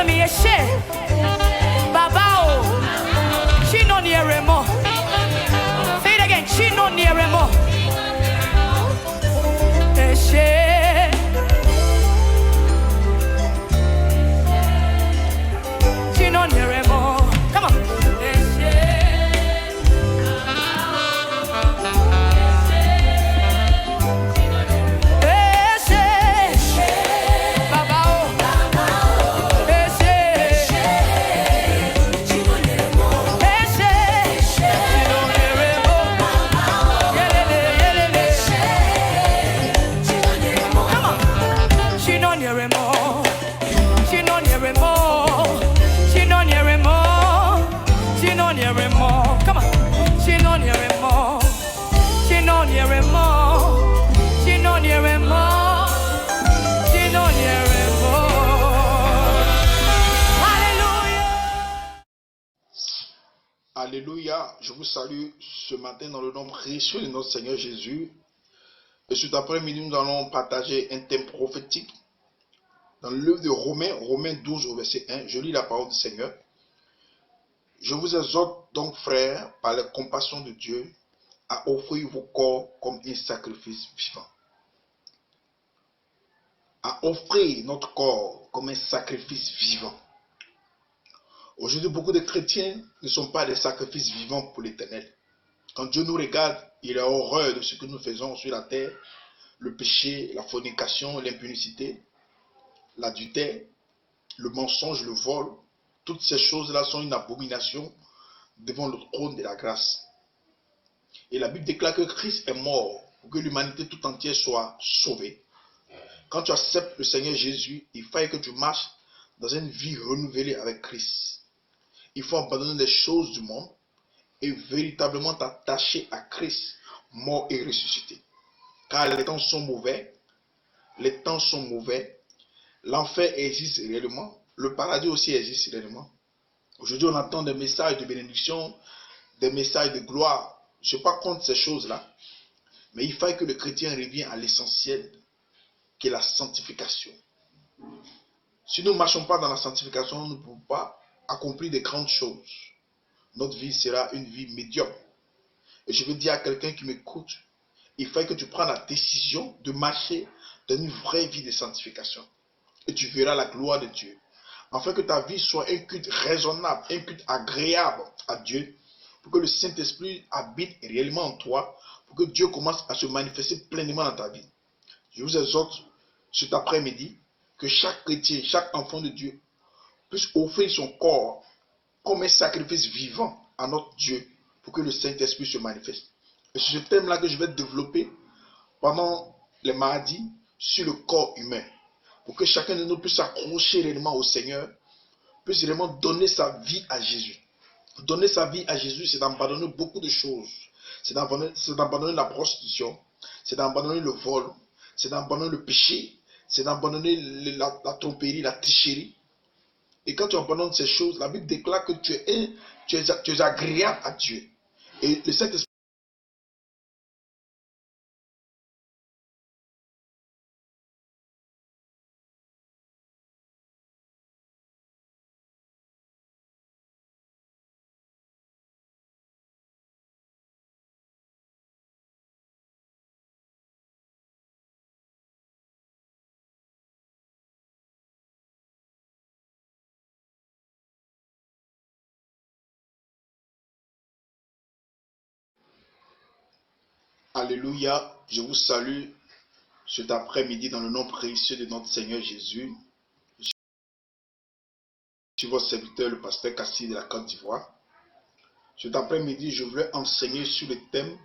after me, Eshe. Babao. She no near more. Say it again. She no near more. Eshe. She no near more. Come on. Eshe. Alléluia, je vous salue ce matin dans le nom précieux de notre Seigneur Jésus. Et cet après-midi, nous allons partager un thème prophétique dans le livre de Romains 12 au verset 1. Je lis la parole du Seigneur. Je vous exhorte donc, frères, par la compassion de Dieu, à offrir vos corps comme un sacrifice vivant. À offrir notre corps comme un sacrifice vivant. Aujourd'hui, beaucoup de chrétiens ne sont pas des sacrifices vivants pour l'Éternel. Quand Dieu nous regarde, il a horreur de ce que nous faisons sur la terre, le péché, la fornication, l'impunicité, l'adultère, le mensonge, le vol. Toutes ces choses-là sont une abomination devant le trône de la grâce. Et la Bible déclare que Christ est mort pour que l'humanité tout entière soit sauvée. Quand tu acceptes le Seigneur Jésus, il faut que tu marches dans une vie renouvelée avec Christ. Il faut abandonner les choses du monde et véritablement t'attacher à Christ, mort et ressuscité. Car les temps sont mauvais, l'enfer existe réellement, le paradis aussi existe réellement. Aujourd'hui, on entend des messages de bénédiction, des messages de gloire. Je ne suis pas contre ces choses-là, mais il faut que le chrétien revienne à l'essentiel, qui est la sanctification. Si nous ne marchons pas dans la sanctification, nous ne pouvons pas accomplir de grandes choses. Notre vie sera une vie médiocre. Et je veux dire à quelqu'un qui m'écoute, il faut que tu prennes la décision de marcher dans une vraie vie de sanctification. Et tu verras la gloire de Dieu. Afin que ta vie soit un culte raisonnable, un culte agréable à Dieu, pour que le Saint-Esprit habite réellement en toi, pour que Dieu commence à se manifester pleinement dans ta vie. Je vous exhorte cet après-midi que chaque chrétien, chaque enfant de Dieu puisse offrir son corps comme un sacrifice vivant à notre Dieu pour que le Saint-Esprit se manifeste. Et c'est ce thème-là que je vais développer pendant les mardis sur le corps humain. Pour que chacun de nous puisse s'accrocher réellement au Seigneur, puisse réellement donner sa vie à Jésus. Donner sa vie à Jésus, c'est d'abandonner beaucoup de choses. C'est d'abandonner la prostitution, c'est d'abandonner le vol, c'est d'abandonner le péché, c'est d'abandonner la tromperie, la tricherie. Et quand tu abandonnes ces choses, la Bible déclare que tu es agréable à Dieu. Et le Saint-Esprit. Alléluia, je vous salue cet après-midi dans le nom précieux de notre Seigneur Jésus. Je suis votre serviteur, le pasteur Cassie de la Côte d'Ivoire. Cet après-midi, je voulais enseigner sur le thème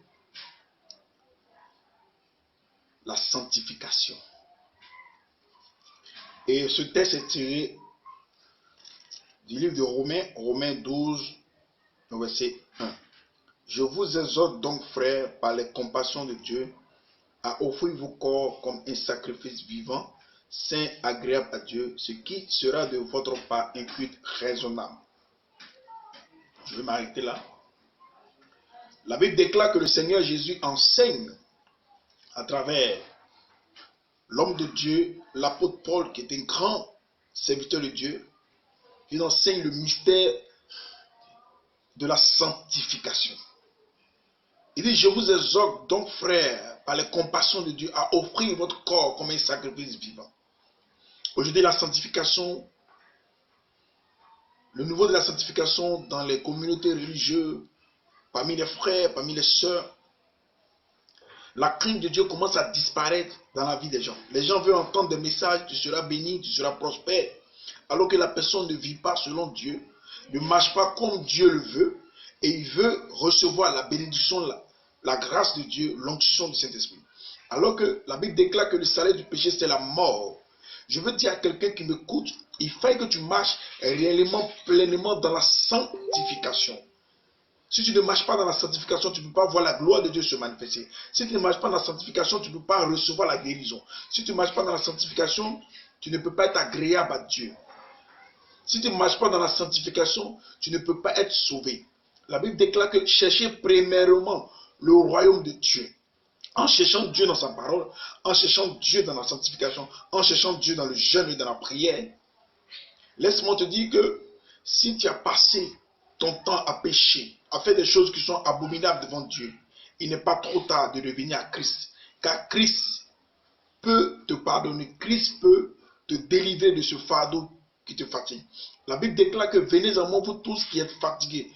la sanctification. Et ce texte est tiré du livre de Romains 12, verset 1. Je vous exhorte donc, frères, par les compassions de Dieu, à offrir vos corps comme un sacrifice vivant, saint, agréable à Dieu, ce qui sera de votre part un culte raisonnable. Je vais m'arrêter là. La Bible déclare que le Seigneur Jésus enseigne à travers l'homme de Dieu, l'apôtre Paul, qui est un grand serviteur de Dieu, Je vous enseigne le mystère de la sanctification. Il dit, je vous exhorte donc, frères, par les compassions de Dieu, à offrir votre corps comme un sacrifice vivant. Aujourd'hui, la sanctification, le niveau de la sanctification dans les communautés religieuses, parmi les frères, parmi les sœurs, la crainte de Dieu commence à disparaître dans la vie des gens. Les gens veulent entendre des messages, tu seras béni, tu seras prospère, alors que la personne ne vit pas selon Dieu, ne marche pas comme Dieu le veut, et il veut recevoir la bénédiction, la grâce de Dieu, l'onction du Saint-Esprit. Alors que la Bible déclare que le salaire du péché, c'est la mort. Je veux dire à quelqu'un qui m'écoute, il faut que tu marches réellement, pleinement dans la sanctification. Si tu ne marches pas dans la sanctification, tu ne peux pas voir la gloire de Dieu se manifester. Si tu ne marches pas dans la sanctification, tu ne peux pas recevoir la guérison. Si tu ne marches pas dans la sanctification, tu ne peux pas être agréable à Dieu. Si tu ne marches pas dans la sanctification, tu ne peux pas être sauvé. La Bible déclare que cherchez premièrement le royaume de Dieu. En cherchant Dieu dans sa parole, en cherchant Dieu dans la sanctification, en cherchant Dieu dans le jeûne et dans la prière, laisse-moi te dire que si tu as passé ton temps à pécher, à faire des choses qui sont abominables devant Dieu, il n'est pas trop tard de revenir à Christ. Car Christ peut te pardonner, Christ peut te délivrer de ce fardeau qui te fatigue. La Bible déclare que venez à moi vous tous qui êtes fatigués